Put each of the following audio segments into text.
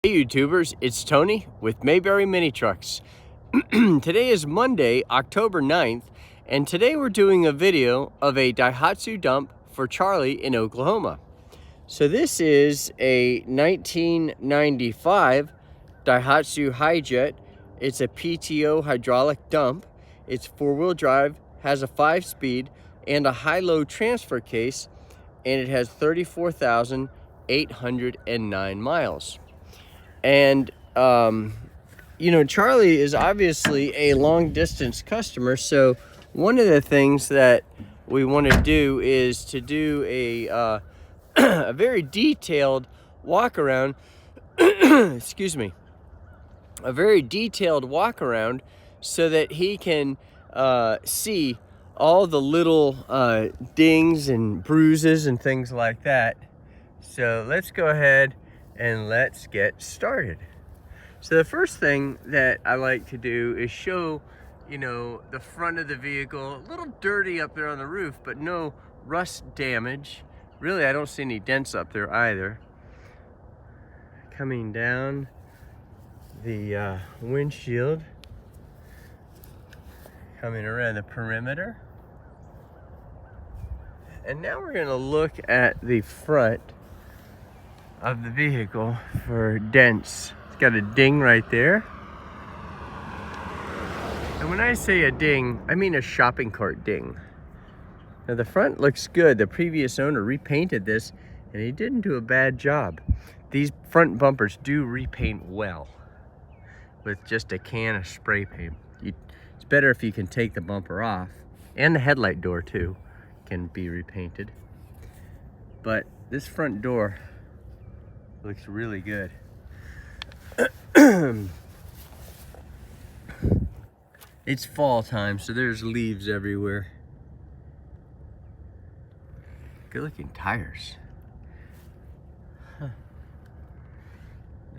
Hey YouTubers, it's Tony with Mayberry Mini Trucks. Today is Monday, October 9th, and today we're doing a video of a Daihatsu dump for Charlie in Oklahoma. So this is a 1995 Daihatsu Hi-Jet. It's a PTO hydraulic dump. It's four-wheel drive, has a 5-speed, and a high-low transfer case, and it has 34,809 miles. And, you know, Charlie is obviously a long distance customer. So one of the things that we want to do is to do a very detailed walk around, excuse me, a very detailed walk around so that he can see all the little dings and bruises and things like that. So let's go ahead and let's get started. So the first thing that I like to do is show, you know, the front of the vehicle. A little dirty up there on the roof, but no rust damage. Really, I don't see any dents up there either. Coming down the windshield, coming around the perimeter. And now we're gonna look at the front of the vehicle for dents. It's got a ding right there. And when I say a ding, I mean a shopping cart ding. Now the front looks good. The previous owner repainted this and he didn't do a bad job. These front bumpers do repaint well with just a can of spray paint. It's better if you can take the bumper off, and the headlight door too can be repainted. But this front door looks really good. It's fall time, so there's leaves everywhere. Good looking tires. Huh.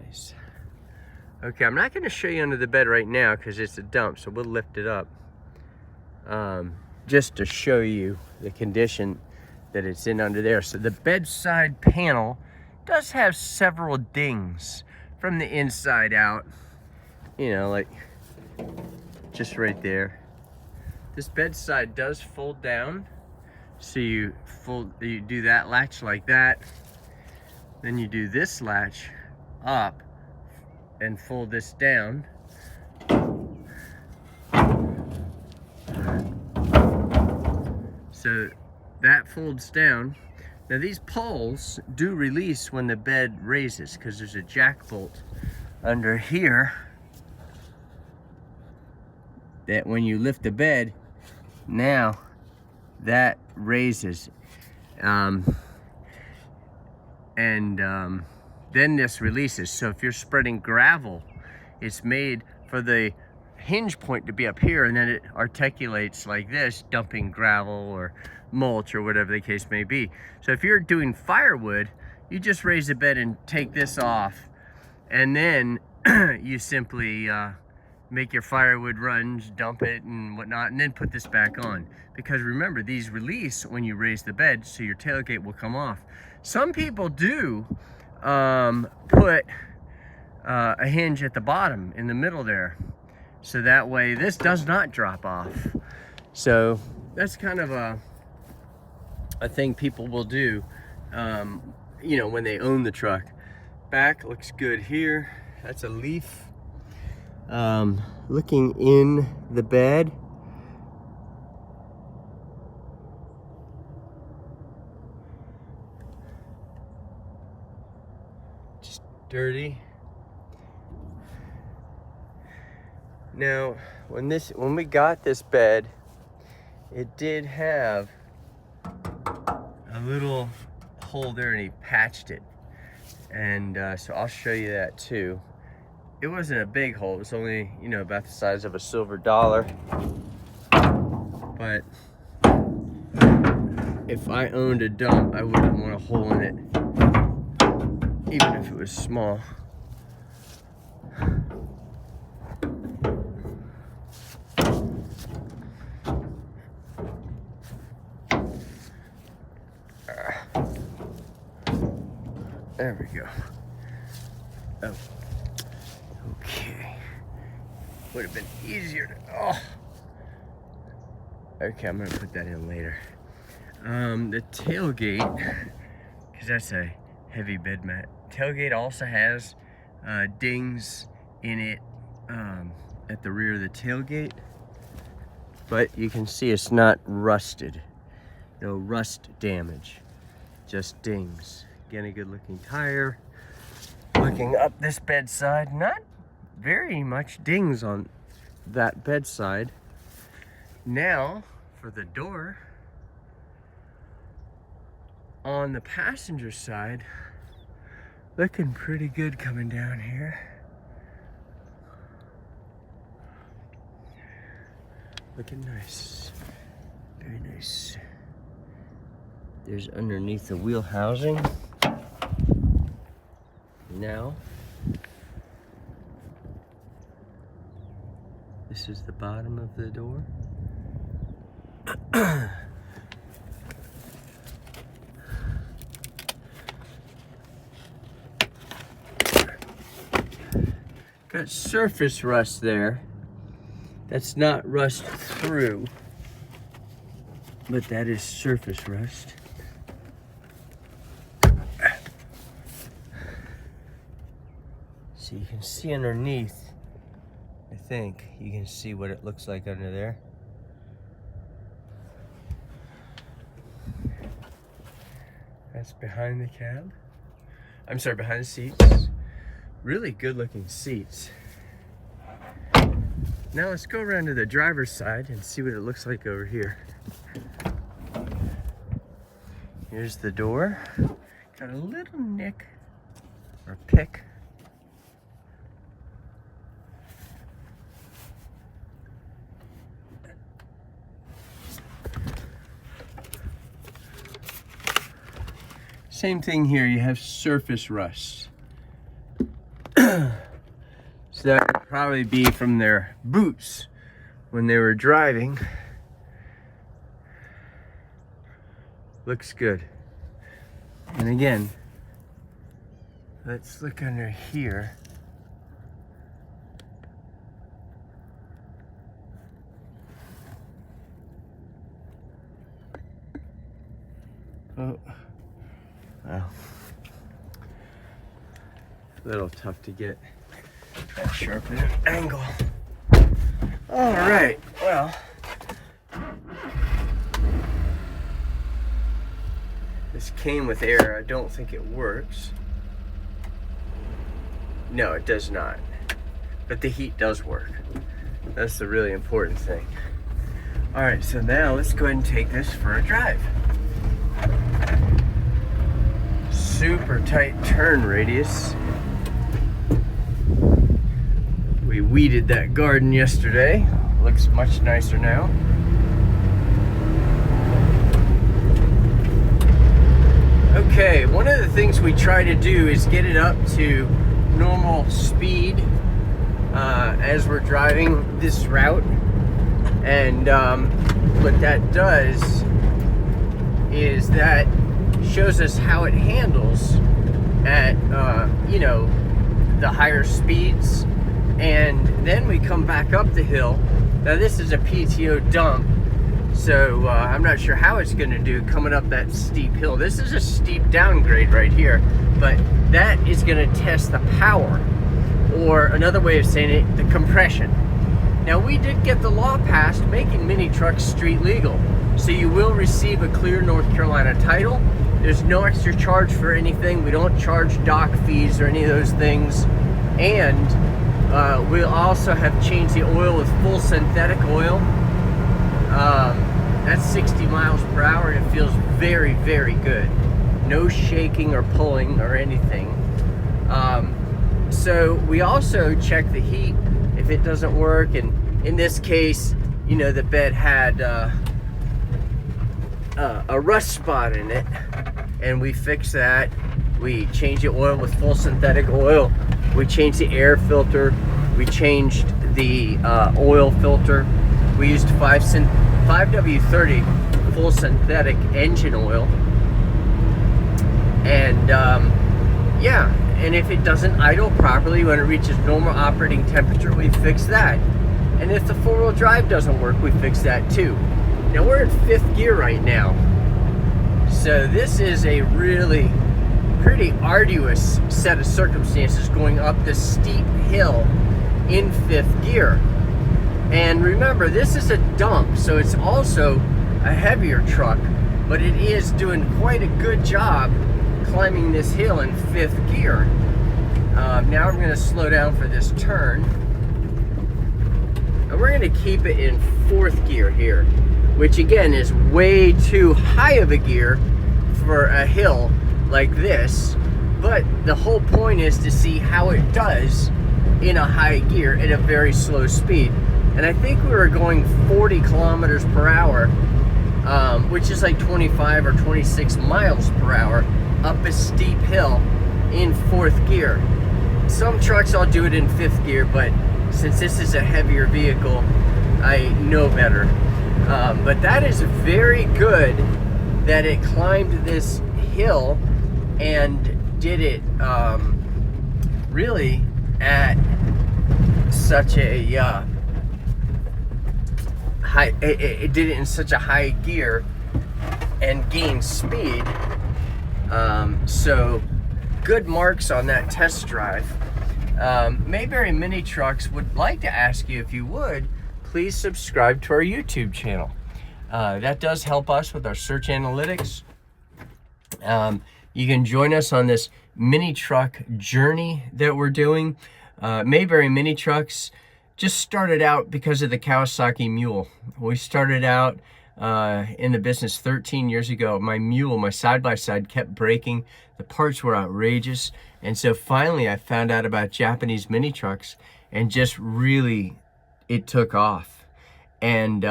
Nice. Okay, I'm not gonna show you under the bed right now because it's a dump, so we'll lift it up. Just to show you the condition that it's in under there. So the bedside panel does have several dings from the inside out, you know, like just right there. This bedside does fold down, so you do that latch like that, then you do this latch up and fold this down. So that folds down. Now these poles do release when the bed raises because there's a jack bolt under here that when you lift the bed, now that raises. Then this releases. So if you're spreading gravel, it's made for the hinge point to be up here, and then it articulates like this, dumping gravel or mulch or whatever the case may be. So if you're doing firewood, you just raise the bed and take this off, and then you simply make your firewood runs, dump it and whatnot, and then put this back on. Because remember, these release when you raise the bed, so your tailgate will come off. Some people do put a hinge at the bottom in the middle there, so that way this does not drop off. So that's kind of a thing people will do, you know, when they own the truck. Back looks good here. That's a leaf. Looking in the bed, just dirty. Now, when we got this bed, it did have a little hole there, and he patched it, and so I'll show you that too. It wasn't a big hole. It was only, you know, about the size of a silver dollar. But if I owned a dump, I wouldn't want a hole in it, even if it was small. There we go. Oh, okay. Would have been easier to, oh. Okay, I'm gonna put that in later. The tailgate, because that's a heavy bed mat. Tailgate also has dings in it at the rear of the tailgate, but you can see it's not rusted. No rust damage, just dings. Again, a good looking tire. Looking up this bedside, not very much dings on that bedside. Now for the door. On the passenger side, looking pretty good coming down here. Looking nice, very nice. There's underneath the wheel housing. Now, this is the bottom of the door. Got surface rust there. That's not rust through, but that is surface rust. So you can see underneath, I think you can see what it looks like under there. That's behind the cab. I'm sorry, behind the seats. Really good looking seats. Now let's go around to the driver's side and see what it looks like over here. Here's the door. Got a little nick or pick. Same thing here, you have surface rust. So that would probably be from their boots when they were driving. Looks good. And again, let's look under here. Oh, wow. A little tough to get that sharp an angle. All right, well, this came with air. I don't think it works. No, it does not. But the heat does work. That's the really important thing. All right, so now let's go ahead and take this for a drive. Super tight turn radius. We weeded that garden yesterday. Looks much nicer now. Okay, one of the things we try to do is get it up to normal speed as we're driving this route. And what that does is that shows us how it handles at, you know, the higher speeds. And then we come back up the hill. Now this is a PTO dump, so I'm not sure how it's gonna do coming up that steep hill. This is a steep downgrade right here, but that is gonna test the power, or another way of saying it, the compression. Now we did get the law passed making mini trucks street legal, so you will receive a clear North Carolina title. There's no extra charge for anything. We don't charge dock fees or any of those things. And we'll also have changed the oil with full synthetic oil. That's 60 miles per hour and it feels very, very good. No shaking or pulling or anything. So we also check the heat if it doesn't work. And in this case, you know, the bed had a rust spot in it, and we fixed that. We changed the oil with full synthetic oil. We changed the air filter. We changed the oil filter. We used 5W30 full synthetic engine oil. And yeah, And if it doesn't idle properly when it reaches normal operating temperature, we fix that. And if the four-wheel drive doesn't work, we fix that too. Now we're in 5th gear right now. So this is a really pretty arduous set of circumstances going up this steep hill in 5th gear. And remember, this is a dump, so it's also a heavier truck, but it is doing quite a good job climbing this hill in 5th gear. Now we're going to slow down for this turn. And we're going to keep it in 4th gear here, which again is way too high of a gear for a hill like this. But the whole point is to see how it does in a high gear at a very slow speed. And I think we were going 40 kilometers per hour, which is like 25 or 26 miles per hour up a steep hill in 4th gear. Some trucks I'll do it in 5th gear, but since this is a heavier vehicle, I know better. But that is very good that it climbed this hill and did it really at such a high. It did it in such a high gear and gained speed. So good marks on that test drive. Mayberry Mini Trucks would like to ask you, if you would, please subscribe to our YouTube channel. That does help us with our search analytics. You can join us on this mini truck journey that we're doing. Mayberry Mini Trucks just started out because of the Kawasaki Mule. We started out in the business 13 years ago. My Mule, my side-by-side, kept breaking. The parts were outrageous. And so finally I found out about Japanese mini trucks, and just really, it took off. And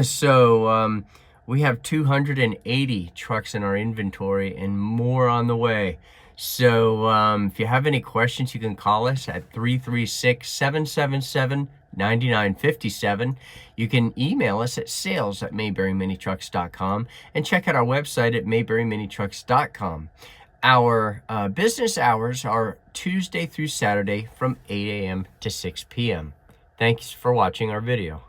so we have 280 trucks in our inventory and more on the way. So if you have any questions, you can call us at 336-777-9957. You can email us at sales@mayberryminitrucks.com and check out our website at mayberryminitrucks.com. Our business hours are Tuesday through Saturday from 8 a.m. to 6 p.m. Thanks for watching our video.